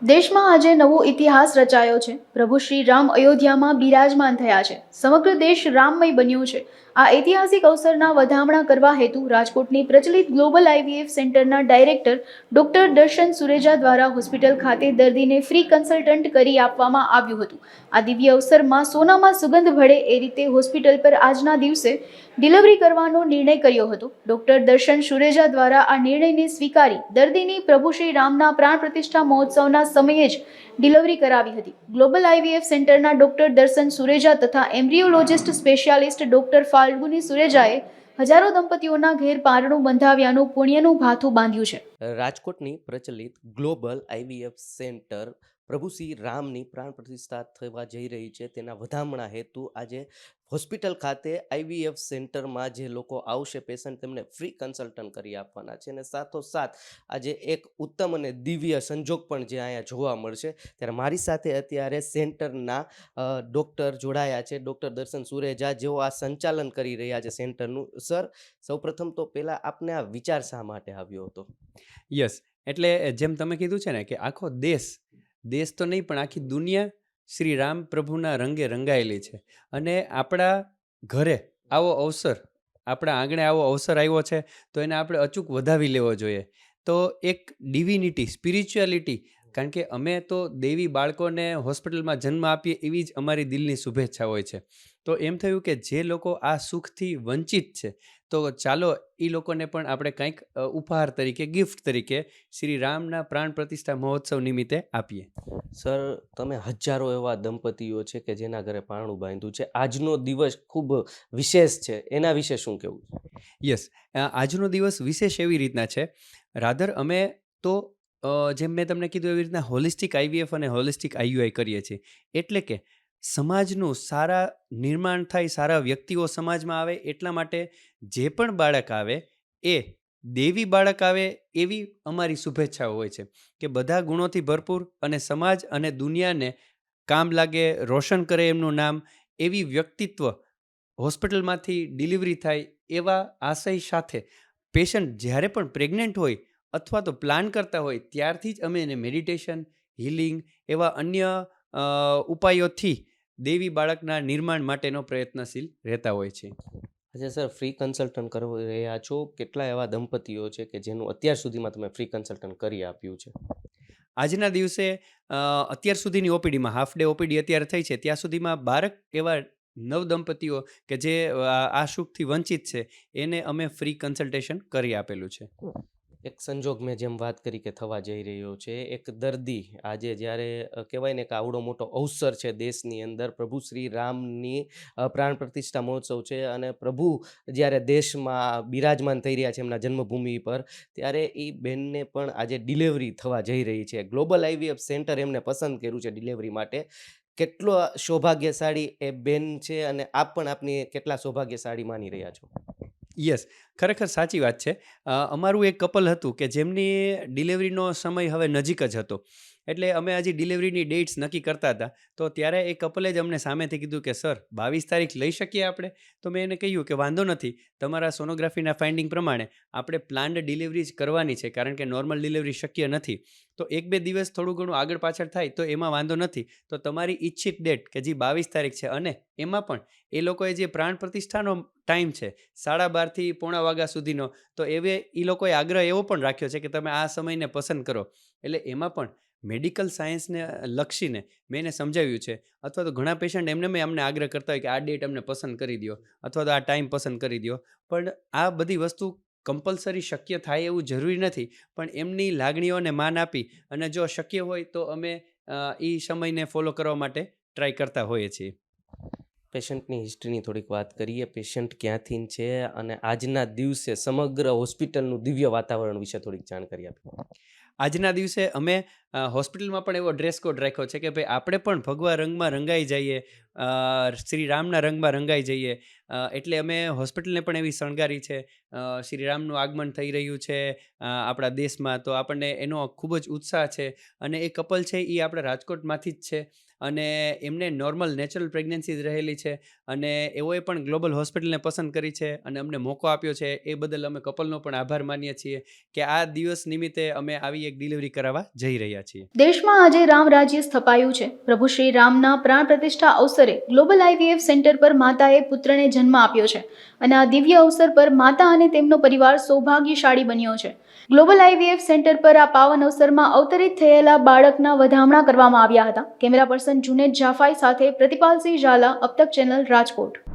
દેશમાં આજે નવો ઇતિહાસ રચાયો છે. પ્રભુ શ્રી રામ અયોધ્યામાં બિરાજમાન થયા છે. સમગ્ર દેશ રામમય બન્યો છે. આ ઐતિહાસિક અવસરના વધામણા કરવા હેતુ રાજકોટની પ્રચલિત ગ્લોબલ આઈવીએફ સેન્ટરના ડાયરેક્ટર ડોક્ટર દર્શન સુરેજા દ્વારા હોસ્પિટલ ખાતે દર્દીને ફ્રી કન્સલ્ટન્ટ કરી આપવામાં આવ્યું હતું. આ દિવ્ય અવસરમાં સોનામાં સુગંધ ભળે એ રીતે હોસ્પિટલ પર આજના દિવસે ડિલિવરી કરવાનો નિર્ણય કર્યો હતો. ડોક્ટર દર્શન સુરેજા દ્વારા આ નિર્ણયને સ્વીકારી દર્દીની પ્રભુ શ્રી રામના પ્રાણ પ્રતિષ્ઠા મહોત્સવના સમયે જ ડિલિવરી કરાવી હતી. ગ્લોબલ આઈવીએફ સેન્ટરના ડોક્ટર દર્શન સુરેજા તથા એમ્બ્રિયોલોજિસ્ટ સ્પેશિયાલિસ્ટ ડોક્ટર ફાલ્ગુની સુરેજાએ હજારો દંપતીઓના ઘેર પારણું બંધાવ્યાનું પુણ્યનું ભાથું બાંધ્યું છે. રાજકોટની પ્રચલિત ગ્લોબલ આઈવીએફ સેન્ટર પ્રભુ શ્રી રામની પ્રાણ પ્રતિષ્ઠા થવા જઈ રહી છે તેના વધામણા હેતુ આજે હોસ્પિટલ ખાતે આઈવીએફ સેન્ટરમાં જે લોકો આવશે પેશન્ટ તેમને ફ્રી કન્સલ્ટન્ટ કરી આપવાના છે અને સાથોસાથ આજે એક ઉત્તમ અને દિવ્ય સંજોગ પણ જે અહીંયા જોવા મળશે. ત્યારે મારી સાથે અત્યારે સેન્ટરના ડૉક્ટર જોડાયા છે, ડૉક્ટર દર્શન સુરેજા, જેઓ આ સંચાલન કરી રહ્યા છે સેન્ટરનું. સર, સૌપ્રથમ તો પહેલાં આપને આ વિચાર શા માટે આવ્યો હતો? યસ, એટલે જેમ તમે કીધું છે ને કે આખો દેશ તો નહીં પણ આખી દુનિયા શ્રી રામ પ્રભુના રંગે રંગાયેલી છે અને આપણા ઘરે આવો અવસર, આપણા આંગણે આવો અવસર આવ્યો છે તો એને આપણે અચૂક વધાવી લેવો જોઈએ. તો એક ડિવિનિટી, સ્પિરિચ્યુઆલિટી, કારણ કે અમે તો દેવી બાળકોને હોસ્પિટલમાં જન્મ આપીએ એવી જ અમારી દિલની શુભેચ્છા હોય છે. તો એમ થયું કે જે લોકો આ સુખથી વંચિત છે તો ચાલો એ લોકોને પણ આપણે કંઈક ઉપહાર તરીકે, ગિફ્ટ તરીકે શ્રી રામના પ્રાણ પ્રતિષ્ઠા મહોત્સવ નિમિત્તે આપીએ. સર, તમે હજારો એવા દંપતીઓ છે કે જેના ઘરે પારણું બાંધ્યું છે, આજનો દિવસ ખૂબ વિશેષ છે, એના વિશે શું કહેવું? યસ, આજનો દિવસ વિશેષ એવી રીતના છે, રાધર અમે તો જેમ મેં તમને કીધું એવી રીતના હોલિસ્ટિક આઈવીએફ અને હોલિસ્ટિક આઈયુઆઈ કરીએ છીએ. એટલે કે સમાજનું સારા નિર્માણ થાય, સારા વ્યક્તિઓ સમાજમાં આવે, એટલા માટે જે પણ બાળક આવે એ દેવી બાળક આવે એવી અમારી શુભેચ્છાઓ હોય છે કે બધા ગુણોથી ભરપૂર અને સમાજ અને દુનિયાને કામ લાગે, રોશન કરે એમનું નામ, એવી વ્યક્તિત્વ હોસ્પિટલમાંથી ડિલિવરી થાય એવા આશય સાથે પેશન્ટ જ્યારે પણ પ્રેગ્નન્ટ હોય અથવા તો પ્લાન કરતા હોય ત્યારથી જ અમે એને મેડિટેશન, હિલિંગ એવા અન્ય ઉપાયોથી દેવી બાળકના નિર્માણ માટેનો પ્રયત્નશીલ રહેતા હોય છે. અચ્છા સર, ફ્રી કન્સલ્ટન્ટ કરી રહ્યા છો, કેટલા એવા દંપતીઓ છે કે જેનું અત્યાર સુધીમાં તમે ફ્રી કન્સલ્ટન્ટ કરી આપ્યું છે? આજના દિવસે અત્યાર સુધીની ઓપીડીમાં, હાફ ડે ઓપીડી અત્યારે થઈ છે, ત્યાં સુધીમાં 12 એવા નવ દંપતીઓ કે જે આ સુખથી વંચિત છે એને અમે ફ્રી કન્સલ્ટેશન કરી આપેલું છે. એક સંજોગ મેં જેમ વાત કરી કે થવા જઈ રહ્યો છે, એક દર્દી આજે જ્યારે કહેવાય ને કે આવડો મોટો અવસર છે દેશની અંદર, પ્રભુ શ્રી રામની પ્રાણ પ્રતિષ્ઠા મહોત્સવ છે અને પ્રભુ જ્યારે દેશમાં બિરાજમાન થઈ રહ્યા છે એમના જન્મભૂમિ પર, ત્યારે એ બેનને પણ આજે ડિલિવરી થવા જઈ રહી છે. ગ્લોબલ આઈવીએફ સેન્ટર એમને પસંદ કર્યું છે ડિલિવરી માટે. કેટલો સૌભાગ્યશાળી એ બેન છે અને આપ પણ આપની કેટલા સૌભાગ્યશાળી માની રહ્યા છો? યસ, ખરેખર સાચી વાત છે. અમારું એક કપલ હતું કે જેમની ડિલિવરીનો સમય હવે નજીક જ હતો. એટલે અમે હજી ડિલિવરીની ડેટ્સ નક્કી કરતા હતા. તો ત્યારે એ કપલે જ અમને સામેથી કીધું કે સર, 22 તારીખ લઈ શકીએ આપણે? તો મેં એને કહ્યું કે વાંધો નથી, તમારા સોનોગ્રાફીના ફાઇન્ડિંગ પ્રમાણે આપણે પ્લાન્ડ ડિલિવરી જ કરવાની છે, કારણ કે નોર્મલ ડિલિવરી શક્ય નથી. તો 1-2 દિવસ થોડું ઘણું આગળ પાછળ થાય તો એમાં વાંધો નથી. તો તમારી ઈચ્છિત ડેટ કે જે 22 તારીખ છે, અને એમાં પણ એ લોકોએ જે પ્રાણ પ્રતિષ્ઠાનો ટાઈમ છે 12:30 થી પોણા વાગ્યા સુધીનો, તો એ લોકોએ આગ્રહ એવો પણ રાખ્યો છે કે તમે આ સમયને પસંદ કરો. એટલે એમાં પણ મેડિકલ સાયન્સને લક્ષીને મેં એને સમજાવ્યું છે. અથવા તો ઘણા પેશન્ટ અમને આગ્રહ કરતા હોય કે આ ડેટ અમને પસંદ કરી દો અથવા તો આ ટાઈમ પસંદ કરી દો. પણ આ બધી વસ્તુ કમ્પલસરી શક્ય થાય એવું જરૂરી નથી, પણ એમની લાગણીઓને માન આપી અને જો શક્ય હોય તો અમે એ સમયને ફોલો કરવા માટે ટ્રાય કરતા હોઈએ છીએ. પેશન્ટની હિસ્ટ્રીની થોડીક વાત કરીએ. પેશન્ટ ક્યાંથી છે અને આજના દિવસે સમગ્ર હોસ્પિટલનું દિવ્ય વાતાવરણ વિશે થોડીક જાણકારી આપી. આજના દિવસે અમે હોસ્પિટલમાં પણ એવો ડ્રેસ કોડ રાખ્યો છે કે ભાઈ આપણે પણ ભગવા રંગમાં રંગાઈ જઈએ, શ્રી રામના રંગમાં રંગાઈ જઈએ. એટલે અમે હોસ્પિટલને પણ એવી શણગારી છે. શ્રી રામનું આગમન થઈ રહ્યું છે આપણા દેશમાં, તો આપણને એનો ખૂબ જ ઉત્સાહ છે. અને એ કપલ છે એ આપણા રાજકોટમાંથી જ છે અને એમને નોર્મલ નેચરલ પ્રેગ્નન્સી જ રહેલી છે અને એઓએ પણ ગ્લોબલ હોસ્પિટલને પસંદ કરી છે અને અમને મોકો આપ્યો છે. એ બદલ અમે કપલનો પણ આભાર માનીએ છીએ કે આ દિવસ નિમિત્તે અમે આવી એક ડિલિવરી કરાવવા જઈ રહ્યા છીએ. છીએ. દેશમાં આજે રામ રાજ્ય સ્થપાયું છે. પ્રભુ શ્રી રામના પ્રાણ પ્રતિષ્ઠા અવસરે ગ્લોબલ IVF સેન્ટર પર માતાએ પુત્રને જન્મ આપ્યો છે અને આ દિવ્ય અવસર પર માતા અને તેમનો પરિવાર સૌભાગ્યશાળી બન્યો છે. ગ્લોબલ IVF સેન્ટર પર આ પાવન અવસરમાં અવતરિત થયેલા બાળકના વધામણા કરવામાં આવ્યા હતા. કેમેરા પર્સન જુનેદ જાફાઈ સાથે પ્રતિપાલસિંહ ઝાલા, અબતક ચેનલ, રાજકોટ.